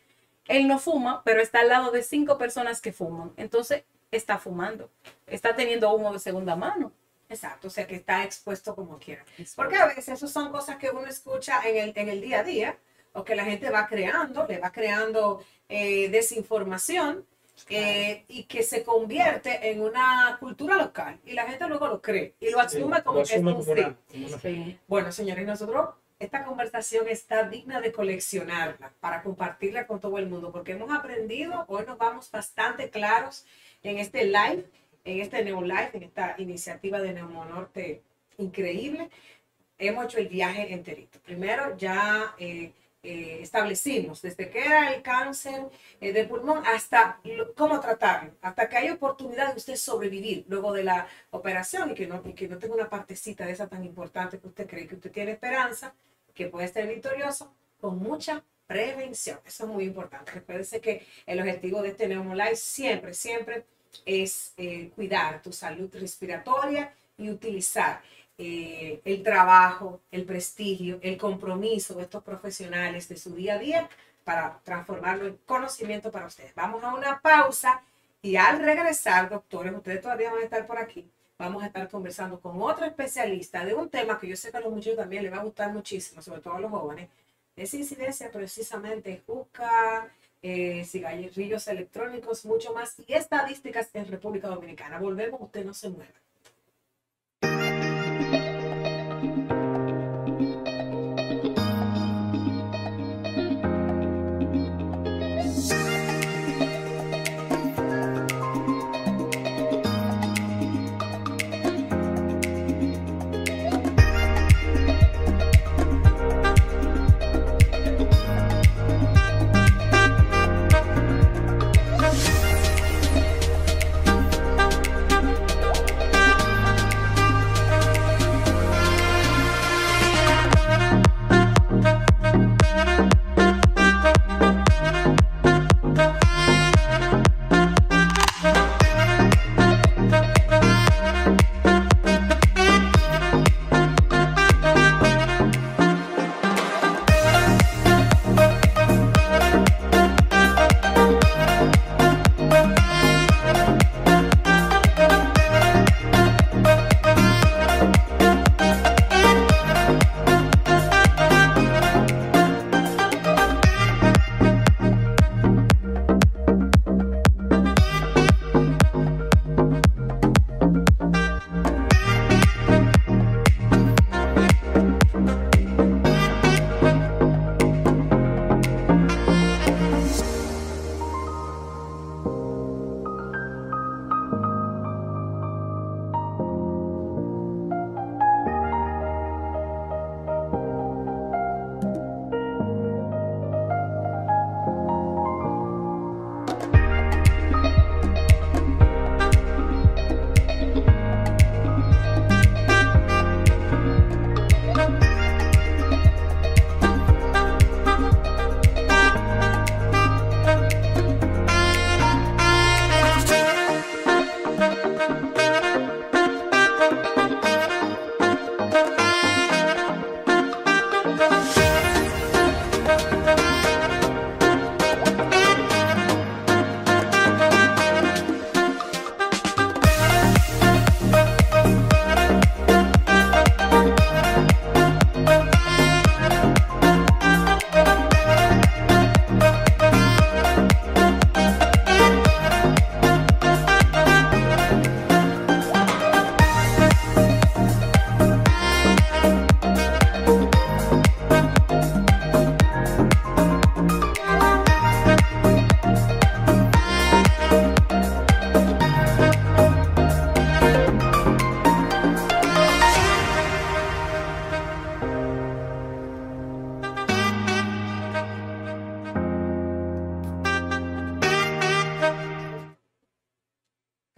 él no fuma, pero está al lado de 5 personas que fuman. Entonces, está fumando, está teniendo humo de segunda mano. Exacto, o sea que está expuesto como quiera. Porque a veces eso son cosas que uno escucha en el día a día, o que la gente va creando, le va creando desinformación, y que se convierte en una cultura local, y la gente luego lo cree y lo asume como que es un sí. Sí. Bueno, señores, nosotros esta conversación está digna de coleccionarla para compartirla con todo el mundo, porque hemos aprendido, hoy nos vamos bastante claros en este live, en este Neolife, en esta iniciativa de Neumonorte increíble. Hemos hecho el viaje enterito. Primero ya establecimos desde que era el cáncer de pulmón hasta cómo tratarlo, hasta que hay oportunidad de usted sobrevivir luego de la operación, y que no tenga una partecita de esa tan importante que usted cree que usted tiene esperanza, que puede ser victorioso, con mucha prevención. Eso es muy importante. Recuérdense que el objetivo de este Neumolife siempre es cuidar tu salud respiratoria y utilizar el trabajo, el prestigio, el compromiso de estos profesionales de su día a día para transformarlo en conocimiento para ustedes. Vamos a una pausa, y al regresar, doctores, ustedes todavía van a estar por aquí. Vamos a estar conversando con otro especialista de un tema que yo sé que a los muchachos también les va a gustar muchísimo, sobre todo a los jóvenes. Es incidencia precisamente juca, cigarrillos electrónicos, mucho más, y estadísticas en República Dominicana. Volvemos, usted no se mueva.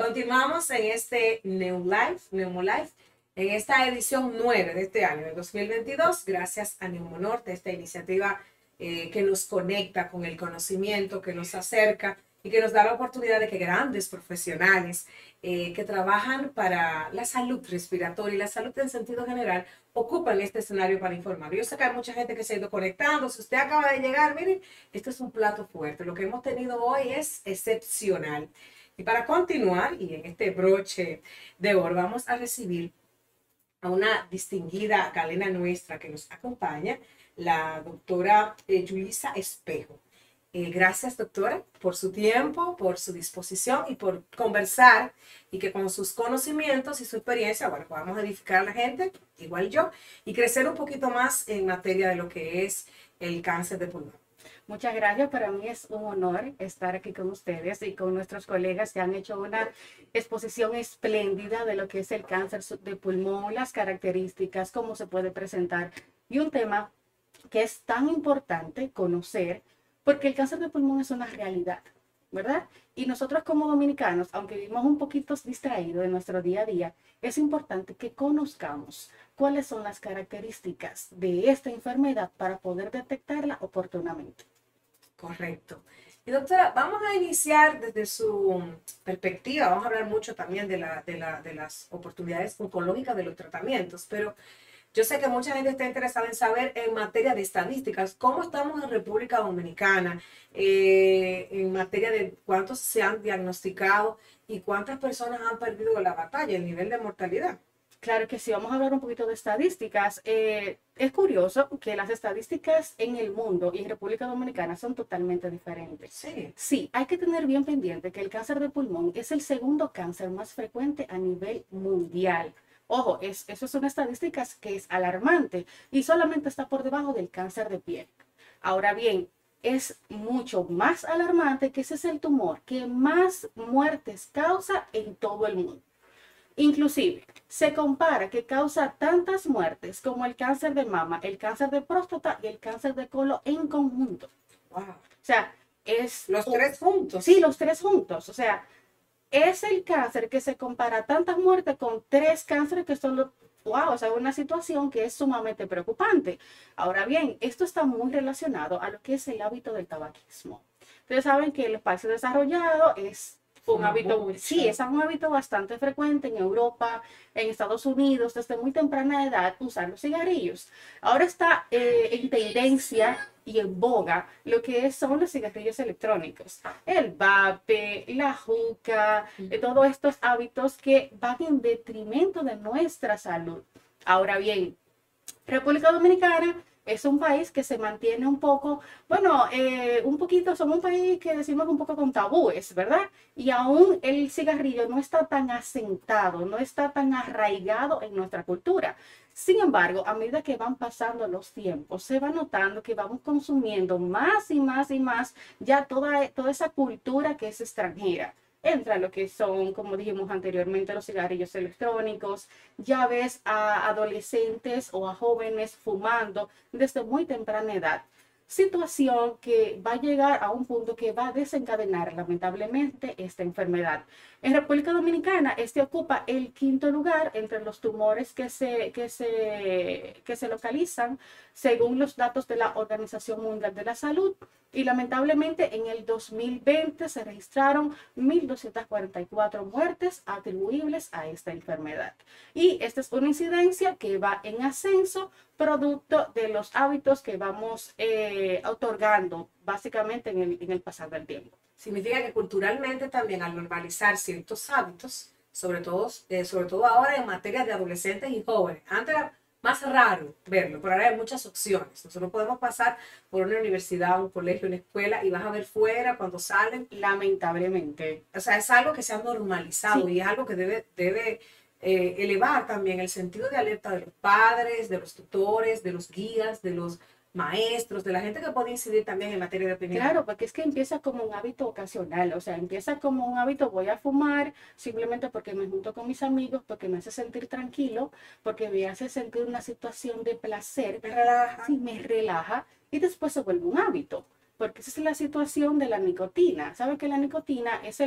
Continuamos en este Neumolife, en esta edición 9 de este año, de 2022, gracias a Neumonorte, esta iniciativa que nos conecta con el conocimiento, que nos acerca y que nos da la oportunidad de que grandes profesionales que trabajan para la salud respiratoria y la salud en sentido general ocupan este escenario para informar. Yo sé que hay mucha gente que se ha ido conectando. Si usted acaba de llegar, miren, esto es un plato fuerte. Lo que hemos tenido hoy es excepcional. Y para continuar, y en este broche de oro, vamos a recibir a una distinguida galena nuestra que nos acompaña, la doctora Yulisa Espejo. Gracias, doctora, por su tiempo, por su disposición y por conversar y que con sus conocimientos y su experiencia, bueno, podamos edificar a la gente, igual yo, y crecer un poquito más en materia de lo que es el cáncer de pulmón. Muchas gracias. Para mí es un honor estar aquí con ustedes y con nuestros colegas que han hecho una exposición espléndida de lo que es el cáncer de pulmón, las características, cómo se puede presentar y un tema que es tan importante conocer porque el cáncer de pulmón es una realidad, ¿verdad? Y nosotros como dominicanos, aunque vivimos un poquito distraídos en nuestro día a día, es importante que conozcamos cuáles son las características de esta enfermedad para poder detectarla oportunamente. Correcto. Y doctora, vamos a iniciar desde su perspectiva, vamos a hablar mucho también de las oportunidades oncológicas de los tratamientos, pero yo sé que mucha gente está interesada en saber en materia de estadísticas, cómo estamos en República Dominicana, en materia de cuántos se han diagnosticado y cuántas personas han perdido la batalla, el nivel de mortalidad. Claro que sí, vamos a hablar un poquito de estadísticas. Es curioso que las estadísticas en el mundo y en República Dominicana son totalmente diferentes. Sí. Sí, hay que tener bien pendiente que el cáncer de pulmón es el segundo cáncer más frecuente a nivel mundial. Ojo, eso son estadísticas que es alarmante y solamente está por debajo del cáncer de piel. Ahora bien, es mucho más alarmante que ese es el tumor que más muertes causa en todo el mundo. Inclusive, se compara que causa tantas muertes como el cáncer de mama, el cáncer de próstata y el cáncer de colon en conjunto. Wow. O sea, es... Los tres juntos. Sí, los tres juntos. O sea, es el cáncer que se compara tantas muertes con tres cánceres que son los... Wow, o sea, una situación que es sumamente preocupante. Ahora bien, esto está muy relacionado a lo que es el hábito del tabaquismo. Ustedes saben que en los países desarrollados es un hábito, sí, es un hábito bastante frecuente en Europa, en Estados Unidos, desde muy temprana edad, usar los cigarrillos. Ahora está en tendencia y en boga lo que son los cigarrillos electrónicos, el vape, la juca, todos estos hábitos que van en detrimento de nuestra salud. Ahora bien, República Dominicana es un país que se mantiene un poco, bueno, un poquito, somos un país que decimos un poco con tabúes, ¿verdad? Y aún el cigarrillo no está tan asentado, no está tan arraigado en nuestra cultura. Sin embargo, a medida que van pasando los tiempos, se va notando que vamos consumiendo más y más y más ya toda esa cultura que es extranjera. Entra lo que son, como dijimos anteriormente, los cigarrillos electrónicos. Ya ves a adolescentes o a jóvenes fumando desde muy temprana edad. Situación que va a llegar a un punto que va a desencadenar lamentablemente esta enfermedad. En República Dominicana, este ocupa el quinto lugar entre los tumores que se localizan según los datos de la Organización Mundial de la Salud. Y lamentablemente en el 2020 se registraron 1.244 muertes atribuibles a esta enfermedad. Y esta es una incidencia que va en ascenso producto de los hábitos que vamos otorgando básicamente en el pasar del tiempo. Significa que culturalmente también al normalizar ciertos hábitos, sobre todo ahora en materia de adolescentes y jóvenes, antes era más raro verlo, pero ahora hay muchas opciones. Nosotros podemos pasar por una universidad, un colegio, una escuela y vas a ver fuera cuando salen. Lamentablemente. O sea, es algo que se ha normalizado, sí, y es algo que debe elevar también el sentido de alerta de los padres, de los tutores, de los guías, de los maestros, de la gente que puede incidir también en materia de opinión. Claro, porque es que empieza como un hábito ocasional, o sea, empieza como un hábito, voy a fumar simplemente porque me junto con mis amigos, porque me hace sentir tranquilo, porque me hace sentir una situación de placer, Me relaja. Sí, me relaja, y después se vuelve un hábito, porque esa es la situación de la nicotina. ¿Sabe que la nicotina es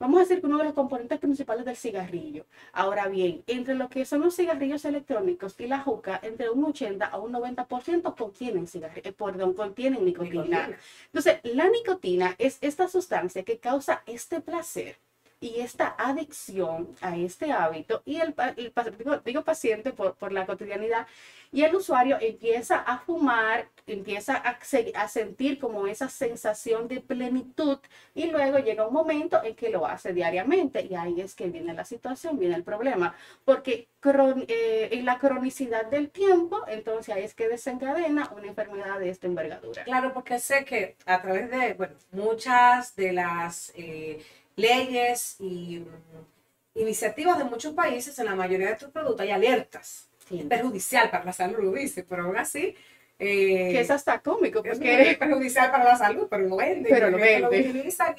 vamos a decir que uno de los componentes principales del cigarrillo. Ahora bien, entre lo que son los cigarrillos electrónicos y la juca, entre un 80 a un 90% contienen nicotina. Entonces, la nicotina es esta sustancia que causa este placer y esta adicción a este hábito, y digo paciente por la cotidianidad, y el usuario empieza a fumar, empieza a sentir como esa sensación de plenitud, y luego llega un momento en que lo hace diariamente, y ahí es que viene la situación, viene el problema, porque en la cronicidad del tiempo, entonces ahí es que desencadena una enfermedad de esta envergadura. Claro, porque sé que a través de, bueno, muchas de las leyes y iniciativas de muchos países, en la mayoría de estos productos hay alertas. Sí. Es perjudicial para la salud, lo dice, pero aún así... que es hasta cómico, es porque... perjudicial para la salud, pero lo venden, Pero lo lo venden. utilizan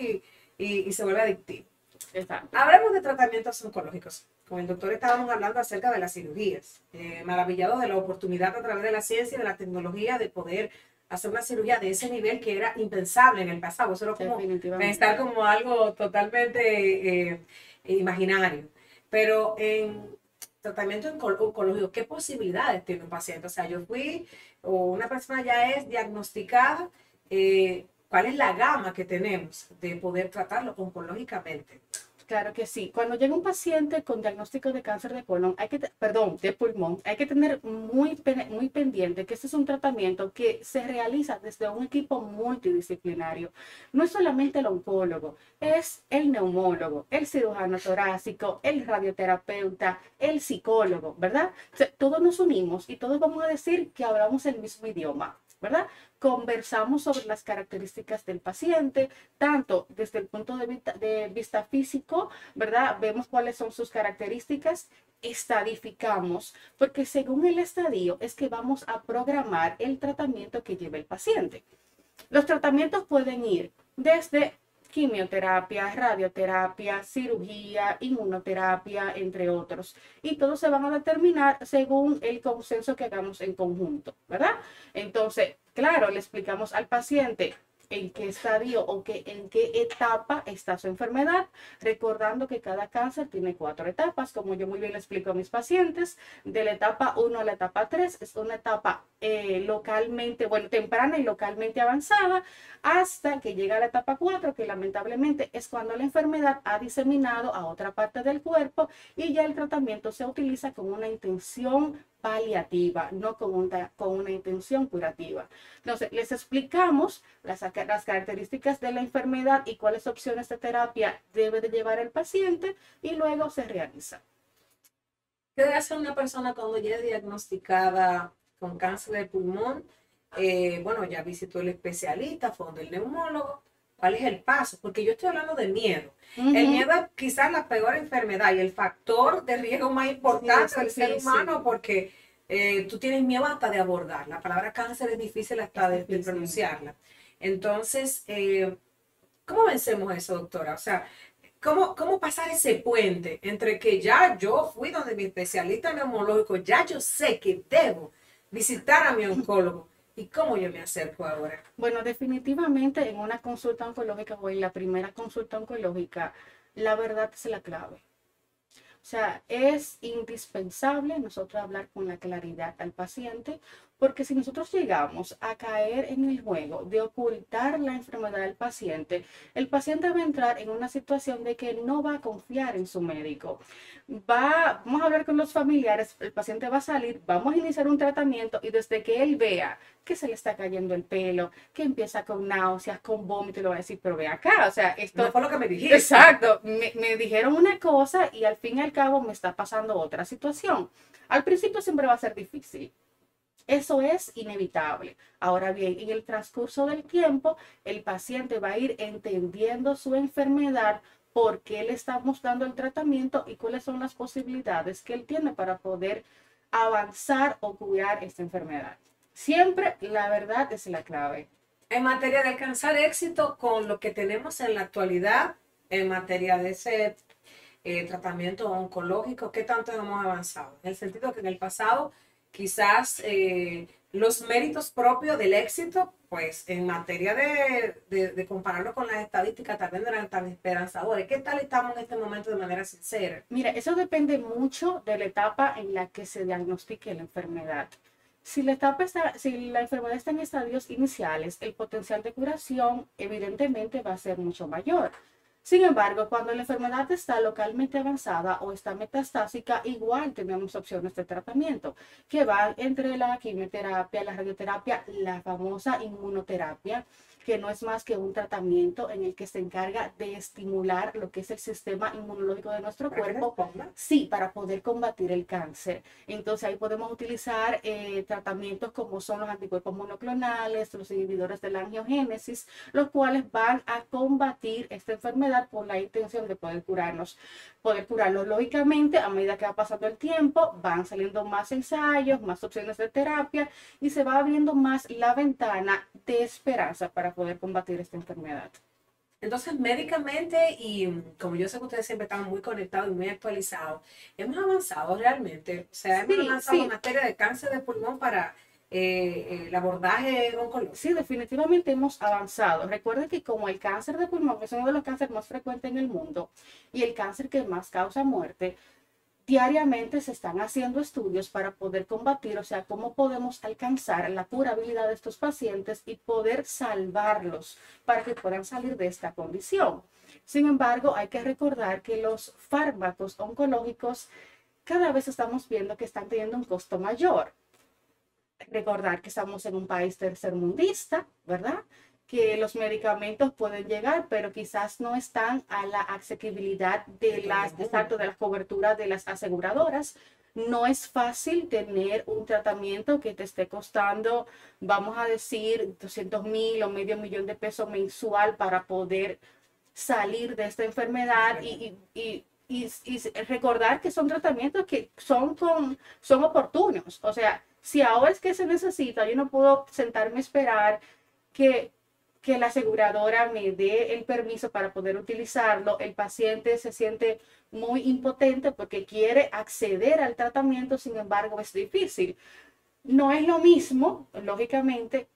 y se vuelve adictivo. Exacto. Hablemos de tratamientos oncológicos. Con el doctor estábamos hablando acerca de las cirugías, maravillados de la oportunidad a través de la ciencia y de la tecnología de poder hacer una cirugía de ese nivel que era impensable en el pasado. Eso era como pensar como algo totalmente imaginario. Pero en tratamiento oncológico, ¿qué posibilidades tiene un paciente? O sea, yo fui, o una persona ya es diagnosticada, ¿cuál es la gama que tenemos de poder tratarlo oncológicamente? Claro que sí. Cuando llega un paciente con diagnóstico de cáncer de colon, de pulmón, hay que tener muy pendiente que este es un tratamiento que se realiza desde un equipo multidisciplinario. No es solamente el oncólogo, es el neumólogo, el cirujano torácico, el radioterapeuta, el psicólogo, ¿verdad? O sea, todos nos unimos y todos vamos a decir que hablamos el mismo idioma, ¿verdad? Conversamos sobre las características del paciente, tanto desde el punto de vista físico, ¿verdad? Vemos cuáles son sus características, estadificamos, porque según el estadio es que vamos a programar el tratamiento que lleve el paciente. Los tratamientos pueden ir desde quimioterapia, radioterapia, cirugía, inmunoterapia, entre otros. Y todos se van a determinar según el consenso que hagamos en conjunto, ¿verdad? Entonces, claro, le explicamos al paciente en qué estadio o en qué etapa está su enfermedad, recordando que cada cáncer tiene 4 etapas, como yo muy bien le explico a mis pacientes. De la etapa 1 a la etapa 3 es una etapa temprana y localmente avanzada, hasta que llega a la etapa 4, que lamentablemente es cuando la enfermedad ha diseminado a otra parte del cuerpo y ya el tratamiento se utiliza con una intención paliativa, no con una intención curativa. Entonces, les explicamos las características de la enfermedad y cuáles opciones de terapia debe de llevar el paciente, y luego se realiza. ¿Qué debe hacer una persona cuando ya es diagnosticada con cáncer de pulmón? Bueno, ya visitó el especialista, fue donde el neumólogo. ¿Cuál es el paso? Porque yo estoy hablando de miedo. El miedo es quizás la peor enfermedad y el factor de riesgo más importante del ser humano, porque tú tienes miedo hasta de abordar. La palabra cáncer es difícil hasta de pronunciarla. Entonces, ¿cómo vencemos eso, doctora? O sea, ¿cómo pasar ese puente entre que ya yo fui donde mi especialista neumológico, ya yo sé que debo visitar a mi oncólogo? ¿Y cómo yo me acerco ahora? Bueno, definitivamente en una consulta oncológica o en la primera consulta oncológica, la verdad es la clave. O sea, es indispensable nosotros hablar con la claridad al paciente, porque si nosotros llegamos a caer en el juego de ocultar la enfermedad del paciente, el paciente va a entrar en una situación de que no va a confiar en su médico. Vamos a hablar con los familiares, el paciente va a salir, vamos a iniciar un tratamiento, y desde que él vea que se le está cayendo el pelo, que empieza con náuseas, con vómito, le va a decir, pero ve acá, o sea, esto no fue lo que me dijiste. Exacto, me dijeron una cosa y al fin y al cabo me está pasando otra situación. Al principio siempre va a ser difícil. Eso es inevitable. Ahora bien, en el transcurso del tiempo, el paciente va a ir entendiendo su enfermedad, por qué le estamos dando el tratamiento y cuáles son las posibilidades que él tiene para poder avanzar o curar esta enfermedad. Siempre la verdad es la clave. En materia de alcanzar éxito con lo que tenemos en la actualidad, en materia de ese tratamiento oncológico, ¿qué tanto hemos avanzado? En el sentido que en el pasado quizás los méritos propios del éxito, pues en materia de compararlo con las estadísticas, tal vez no eran tan esperanzadores. ¿Qué tal estamos en este momento de manera sincera? Mira, eso depende mucho de la etapa en la que se diagnostique la enfermedad. Si la enfermedad está en estadios iniciales, el potencial de curación evidentemente va a ser mucho mayor. Sin embargo, cuando la enfermedad está localmente avanzada o está metastásica, igual tenemos opciones de tratamiento que van entre la quimioterapia, la radioterapia, la famosa inmunoterapia, que no es más que un tratamiento en el que se encarga de estimular lo que es el sistema inmunológico de nuestro cuerpo, sí, para poder combatir el cáncer. Entonces ahí podemos utilizar tratamientos como son los anticuerpos monoclonales, los inhibidores de la angiogénesis, los cuales van a combatir esta enfermedad con la intención de poder curarnos. Poder curarlo lógicamente, a medida que va pasando el tiempo, van saliendo más ensayos, más opciones de terapia y se va abriendo más la ventana de esperanza para poder combatir esta enfermedad. Entonces, médicamente, y como yo sé que ustedes siempre están muy conectados y muy actualizados, hemos avanzado realmente. O sea, hemos avanzado en materia de cáncer de pulmón para el abordaje oncológico. Sí, definitivamente hemos avanzado. Recuerden que como el cáncer de pulmón es uno de los cánceres más frecuentes en el mundo y el cáncer que más causa muerte, diariamente se están haciendo estudios para poder combatir, o sea, cómo podemos alcanzar la curabilidad de estos pacientes y poder salvarlos para que puedan salir de esta condición. Sin embargo, hay que recordar que los fármacos oncológicos cada vez estamos viendo que están teniendo un costo mayor. Recordar que estamos en un país tercermundista, ¿verdad? Que los medicamentos pueden llegar, pero quizás no están a la asequibilidad de las coberturas de las aseguradoras. No es fácil tener un tratamiento que te esté costando, vamos a decir, 200,000 o $500,000 mensual para poder salir de esta enfermedad y recordar que son tratamientos que son oportunos. O sea, si ahora es que se necesita, yo no puedo sentarme a esperar que la aseguradora me dé el permiso para poder utilizarlo. El paciente se siente muy impotente porque quiere acceder al tratamiento, sin embargo es difícil. No es lo mismo, lógicamente,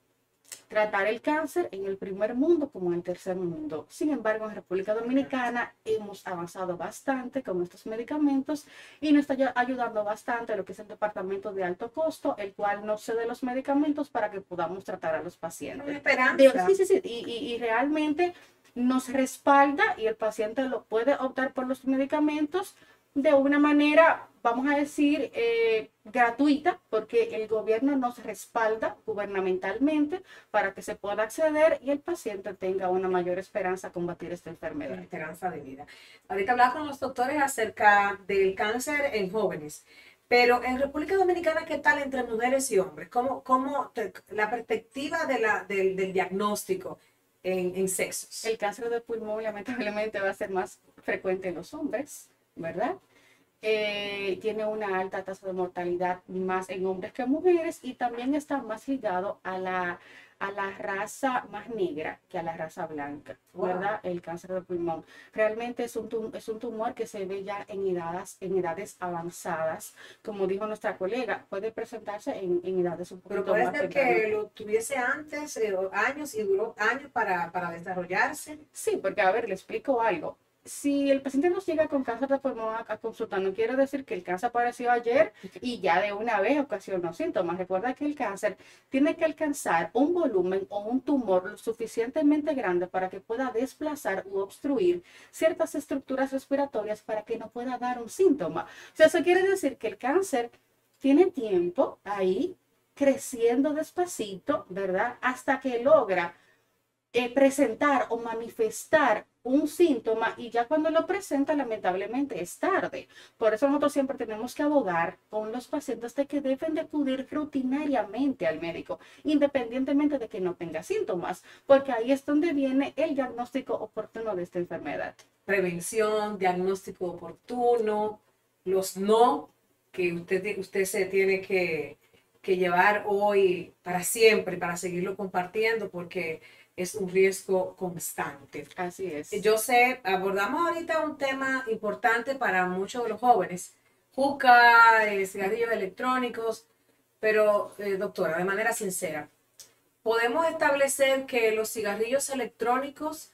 tratar el cáncer en el primer mundo como en el tercer mundo. Sin embargo, en República Dominicana hemos avanzado bastante con estos medicamentos y nos está ayudando bastante lo que es el departamento de alto costo, el cual nos cede los medicamentos para que podamos tratar a los pacientes. Esperanza. Sí. Y realmente nos respalda y el paciente lo puede optar por los medicamentos de una manera, vamos a decir, gratuita, porque el gobierno nos respalda gubernamentalmente para que se pueda acceder y el paciente tenga una mayor esperanza a combatir esta enfermedad. Esperanza de vida. Ahorita hablaba con los doctores acerca del cáncer en jóvenes, pero en República Dominicana, ¿qué tal entre mujeres y hombres? ¿Cómo la perspectiva del diagnóstico en sexos? El cáncer de pulmón lamentablemente va a ser más frecuente en los hombres, ¿verdad? Tiene una alta tasa de mortalidad más en hombres que en mujeres y también está más ligado a la raza más negra que a la raza blanca, ¿verdad? El cáncer de pulmón. Realmente es un tumor que se ve ya en edades avanzadas. Como dijo nuestra colega, puede presentarse en edades un poquito más. Pero puede ser que lo tuviese antes, años, y duró años para desarrollarse. Sí, porque a ver, le explico algo. Si el paciente nos llega con cáncer de pulmón a consulta, no quiere decir que el cáncer apareció ayer y ya de una vez ocasionó síntomas. Recuerda que el cáncer tiene que alcanzar un volumen o un tumor lo suficientemente grande para que pueda desplazar u obstruir ciertas estructuras respiratorias para que no pueda dar un síntoma. O sea, eso quiere decir que el cáncer tiene tiempo ahí creciendo despacito, ¿verdad? Hasta que logra presentar o manifestar un síntoma y ya cuando lo presenta lamentablemente es tarde. Por eso nosotros siempre tenemos que abogar con los pacientes de que deben de acudir rutinariamente al médico, independientemente de que no tenga síntomas, porque ahí es donde viene el diagnóstico oportuno de esta enfermedad. Prevención, diagnóstico oportuno, los no que usted se tiene que llevar hoy para siempre, para seguirlo compartiendo, porque es un riesgo constante. Así es. Yo sé, abordamos ahorita un tema importante para muchos de los jóvenes, juca, cigarrillos electrónicos, Pero, doctora, de manera sincera, ¿podemos establecer que los cigarrillos electrónicos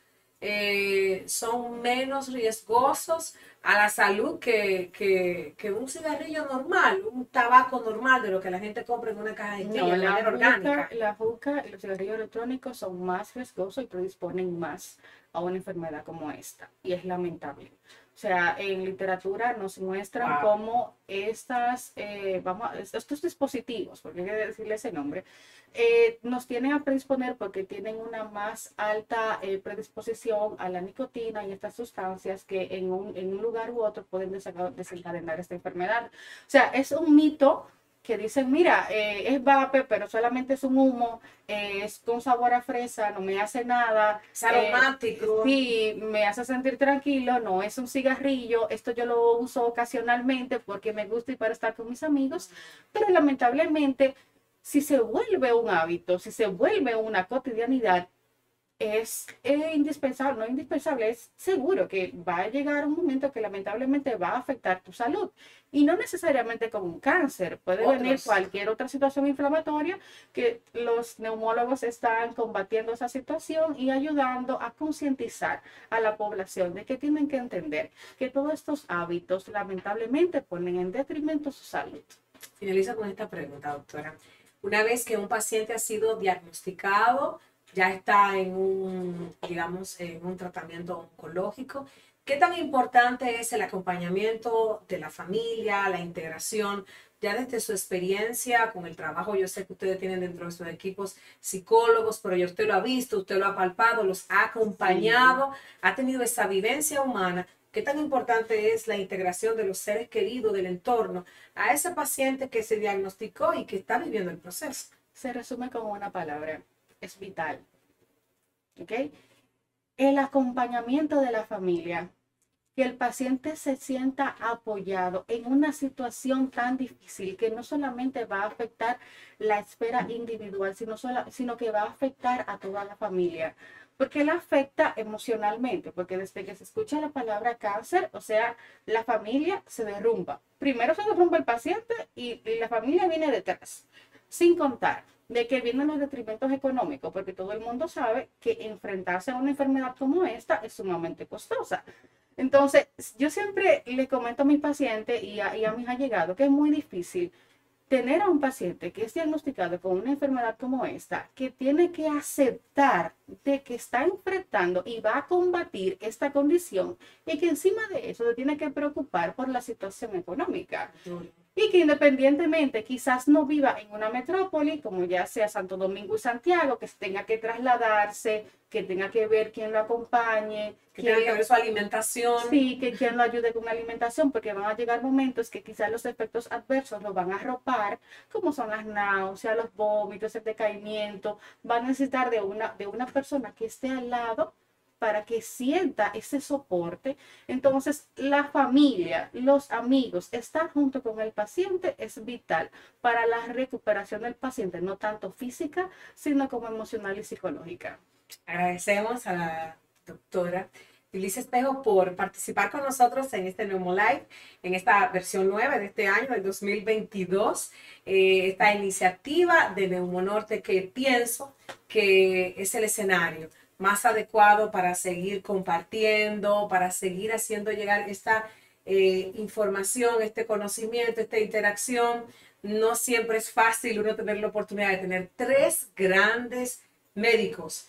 son menos riesgosos a la salud que un cigarrillo normal, un tabaco normal de lo que la gente compra en una caja de No, de manera orgánica? la juca y los cigarrillos electrónicos son más riesgosos y predisponen más a una enfermedad como esta. Y es lamentable. O sea, en literatura nos muestran Wow. cómo estos dispositivos, porque hay que decirle ese nombre, nos tienen a predisponer porque tienen una más alta predisposición a la nicotina y estas sustancias que en un lugar u otro pueden desencadenar esta enfermedad. O sea, es un mito que dicen, mira, es vape, pero solamente es un humo, es con sabor a fresa, no me hace nada. Es aromático. Sí, me hace sentir tranquilo, no es un cigarrillo, esto yo lo uso ocasionalmente porque me gusta y para estar con mis amigos, pero lamentablemente, si se vuelve un hábito, si se vuelve una cotidianidad, es indispensable, no indispensable, es seguro que va a llegar un momento que lamentablemente va a afectar tu salud. Y no necesariamente con un cáncer, puede venir Otros. cualquier otra situación inflamatoria que los neumólogos están combatiendo esa situación y ayudando a concientizar a la población de que tienen que entender que todos estos hábitos lamentablemente ponen en detrimento su salud. Finalizo con esta pregunta, doctora. Una vez que un paciente ha sido diagnosticado, ya está en un, digamos, en un tratamiento oncológico, ¿qué tan importante es el acompañamiento de la familia, la integración? Ya desde su experiencia con el trabajo, yo sé que ustedes tienen dentro de sus equipos psicólogos, pero ya usted lo ha visto, usted lo ha palpado, los ha acompañado, ha tenido esa vivencia humana. ¿Qué tan importante es la integración de los seres queridos, del entorno, a ese paciente que se diagnosticó y que está viviendo el proceso? Se resume con una palabra, es vital. ¿Ok? El acompañamiento de la familia, que el paciente se sienta apoyado en una situación tan difícil que no solamente va a afectar la esfera individual, sino que va a afectar a toda la familia. Porque la afecta emocionalmente, porque desde que se escucha la palabra cáncer, o sea, la familia se derrumba. Primero se derrumba el paciente y la familia viene detrás, sin contar de que vienen los detrimentos económicos, porque todo el mundo sabe que enfrentarse a una enfermedad como esta es sumamente costosa. Entonces, yo siempre le comento a mis pacientes y a mis allegados que es muy difícil tener a un paciente que es diagnosticado con una enfermedad como esta, que tiene que aceptar de que está enfrentando y va a combatir esta condición y que encima de eso se tiene que preocupar por la situación económica. Y que independientemente quizás no viva en una metrópoli, como ya sea Santo Domingo y Santiago, que tenga que trasladarse, que tenga que ver quién lo acompañe, Que tenga que ver su alimentación. sí, que quien lo ayude con la alimentación, porque van a llegar momentos que quizás los efectos adversos lo van a arropar, como son las náuseas, los vómitos, el decaimiento. Va a necesitar de una persona que esté al lado para que sienta ese soporte. Entonces, la familia, los amigos, estar junto con el paciente es vital para la recuperación del paciente, no tanto física, sino como emocional y psicológica. Agradecemos a la doctora Yulisa Espejo por participar con nosotros en este Neumolife, en esta versión 9 de este año, del 2022. Esta iniciativa de Neumonorte que pienso que es el escenario más adecuado para seguir compartiendo, para seguir haciendo llegar esta información, este conocimiento, esta interacción. No siempre es fácil uno tener la oportunidad de tener tres grandes médicos